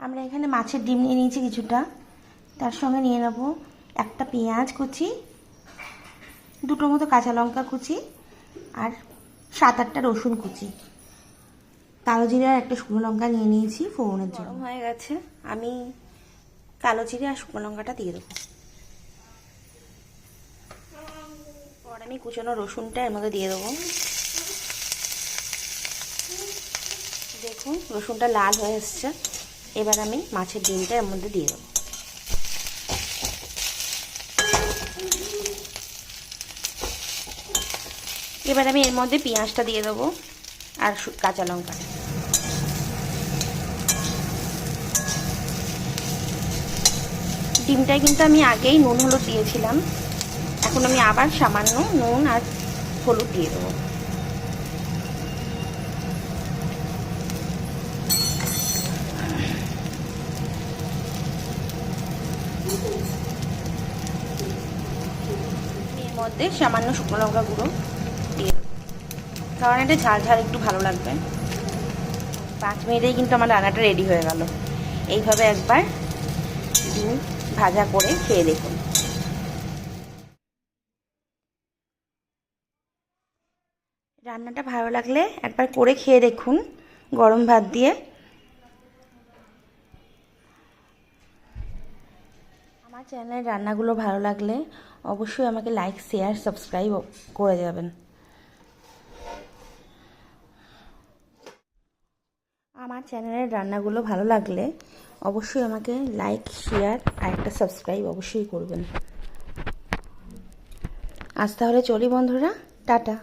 আমরা এখানে মাছের ডিম নিয়ে নিয়েছি কিছুটা, তার সঙ্গে নিয়ে নেব একটা পেঁয়াজ কুচি, দুটোর মতো কাঁচা লঙ্কা কুচি, আর 7-8টা রসুন কুচি, কালো জিরে আর একটা শুকনো লঙ্কা নিয়ে নিয়েছি ফোড়নের জন্য। হয়ে গেছে, আমি কালো জিরে আর শুকনো লঙ্কাটা দিয়ে দেবো। পর আমি কুচানো রসুনটা এর মধ্যে দিয়ে দেবো। দেখুন রসুনটা লাল হয়ে এসছে। এবার আমি মাছের ডিমটা এর মধ্যে দিয়ে দেবো। এবার আমি এর মধ্যে পেঁয়াজটা দিয়ে দেবো আর কাঁচা লঙ্কা। ডিমটায় কিন্তু আমি আগেই নুন হলুদ দিয়েছিলাম, এখন আমি আবার সামান্য নুন আর হলুদ দিয়ে দেবো। এর মধ্যে সামান্য শুকনো লঙ্কা গুঁড়ো দিয়ে দেবো, কারণ এটা ঝাল ঝাল একটু ভালো লাগবে। 5 মিনিটেই কিন্তু আমার রান্নাটা রেডি হয়ে গেল। এইভাবে একবার ডিম ভাজা করে খেয়ে দেখুন। রান্নাটা ভালো লাগলে একবার করে খেয়ে দেখুন গরম ভাত দিয়ে। আমার চ্যানেলের রান্নাগুলো ভালো লাগলে অবশ্যই আমাকে লাইক, শেয়ার, সাবস্ক্রাইব করে যাবেন। আমার চ্যানেলের রান্নাগুলো ভালো লাগলে অবশ্যই আমাকে লাইক, শেয়ার আর একটা সাবস্ক্রাইব অবশ্যই করবেন। আজ তাহলে চলি বন্ধুরা, টাটা।